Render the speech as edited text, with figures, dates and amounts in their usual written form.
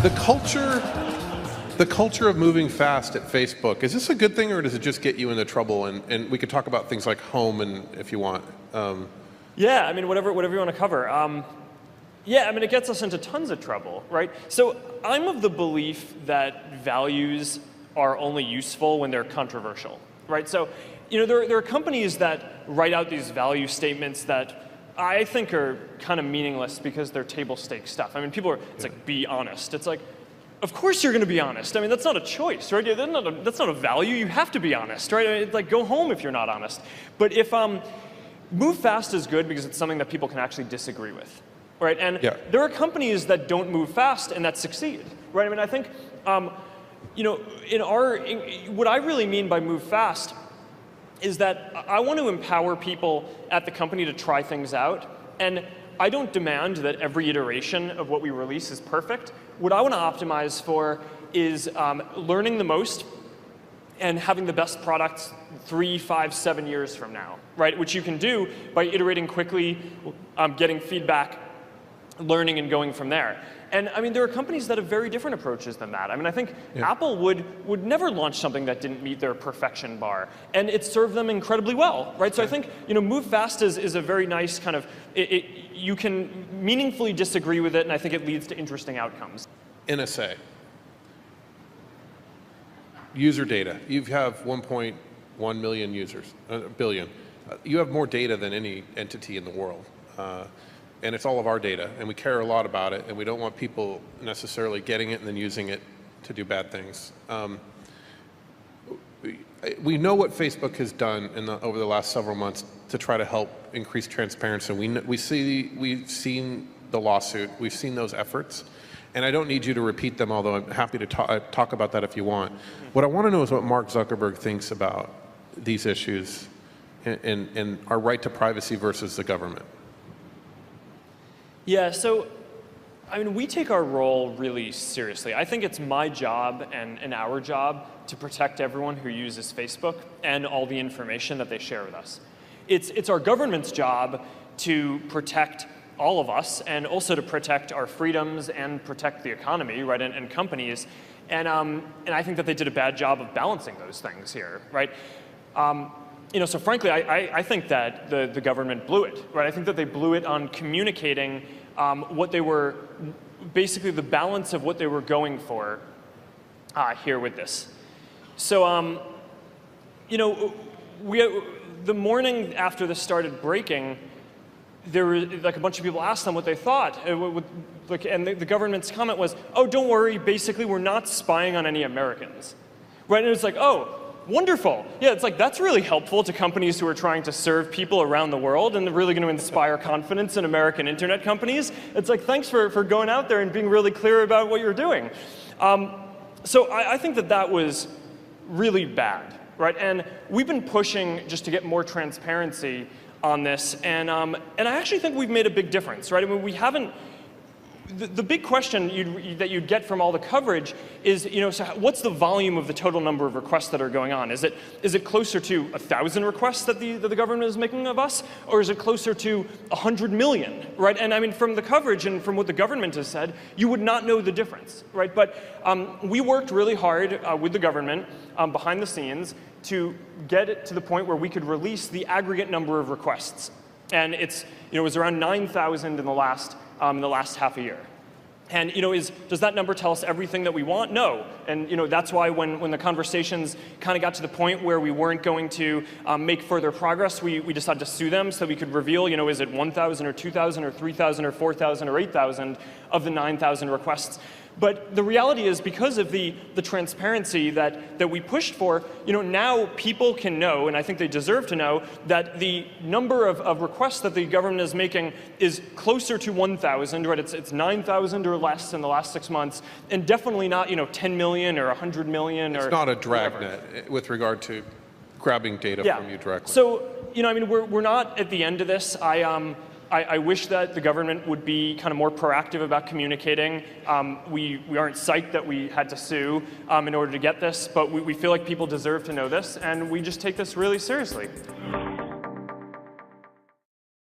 The culture of moving fast at Facebook, is this a good thing or does it just get you into trouble? And we could talk about things like home and if you want. Yeah, I mean, whatever you want to cover. Yeah, I mean, it gets us into tons of trouble, right? So I'm of the belief that values are only useful when they're controversial, right? So, you know, there are companies that write out these value statements that I think are kind of meaningless because they're table stake stuff. I mean, people are, it's like, be honest. It's like, of course you're going to be honest. I mean, that's not a choice, right? That's not a value. You have to be honest, right? I mean, like, go home if you're not honest. But if move fast is good because it's something that people can actually disagree with, right? And there are companies that don't move fast and that succeed, right? I mean, I think, you know, what I really mean by move fast is that I want to empower people at the company to try things out. And I don't demand that every iteration of what we release is perfect. What I want to optimize for is learning the most and having the best products 3, 5, 7 years from now, right? Which you can do by iterating quickly, getting feedback, learning, and going from there. And I mean, there are companies that have very different approaches than that. I mean, I think Apple would never launch something that didn't meet their perfection bar, and it served them incredibly well, right? So I think, you know, move fast is a very nice kind of, you can meaningfully disagree with it, and I think it leads to interesting outcomes. NSA. User data. You have 1.1 million users, billion. You have more data than any entity in the world. And it's all of our data, and we care a lot about it, and we don't want people necessarily getting it and then using it to do bad things. We know what Facebook has done over the last several months to try to help increase transparency. We've seen the lawsuit, we've seen those efforts, and I don't need you to repeat them, although I'm happy to talk about that if you want. What I want to know is what Mark Zuckerberg thinks about these issues and our right to privacy versus the government. Yeah, so, I mean, we take our role really seriously. I think it's my job and our job to protect everyone who uses Facebook and all the information that they share with us. It's our government's job to protect all of us and also to protect our freedoms and protect the economy, right, and companies. And I think that they did a bad job of balancing those things here, right? You know, so frankly, I think that the government blew it, right? I think that they blew it on communicating what they were, basically the balance of what they were going for here with this. So, you know, the morning after this started breaking, there were like a bunch of people asked them what they thought, and the government's comment was, "Oh, don't worry. Basically, we're not spying on any Americans," right? And it was like, "Oh, wonderful. Yeah, it's like that's really helpful to companies who are trying to serve people around the world and really going to inspire confidence in American internet companies. It's like, thanks for going out there and being really clear about what you're doing." So I think that was really bad, right? And we've been pushing just to get more transparency on this, and I actually think we've made a big difference, right? I mean, we haven't. The big question that you'd get from all the coverage is, you know, so what's the volume of the total number of requests that are going on? Is it closer to 1,000 requests that the government is making of us, or is it closer to 100 million, right? And I mean, from the coverage and from what the government has said, you would not know the difference, right? But we worked really hard with the government behind the scenes to get it to the point where we could release the aggregate number of requests, and it was around 9,000 in the last half a year. And, you know, does that number tell us everything that we want? No. And, you know, that's why when the conversations kind of got to the point where we weren't going to make further progress, we decided to sue them so we could reveal, you know, is it 1,000 or 2,000 or 3,000 or 4,000 or 8,000 of the 9,000 requests. But the reality is, because of the transparency that we pushed for, you know, now people can know, and I think they deserve to know, that the number of requests that the government is making is closer to 1,000, right? It's 9,000 or less in the last 6 months, and definitely not, you know, 10 million or 100 million. It's not a dragnet with regard to grabbing data from you directly. So, you know, I mean, we're not at the end of this. I wish that the government would be kind of more proactive about communicating. We aren't psyched that we had to sue in order to get this, but we feel like people deserve to know this, and we just take this really seriously.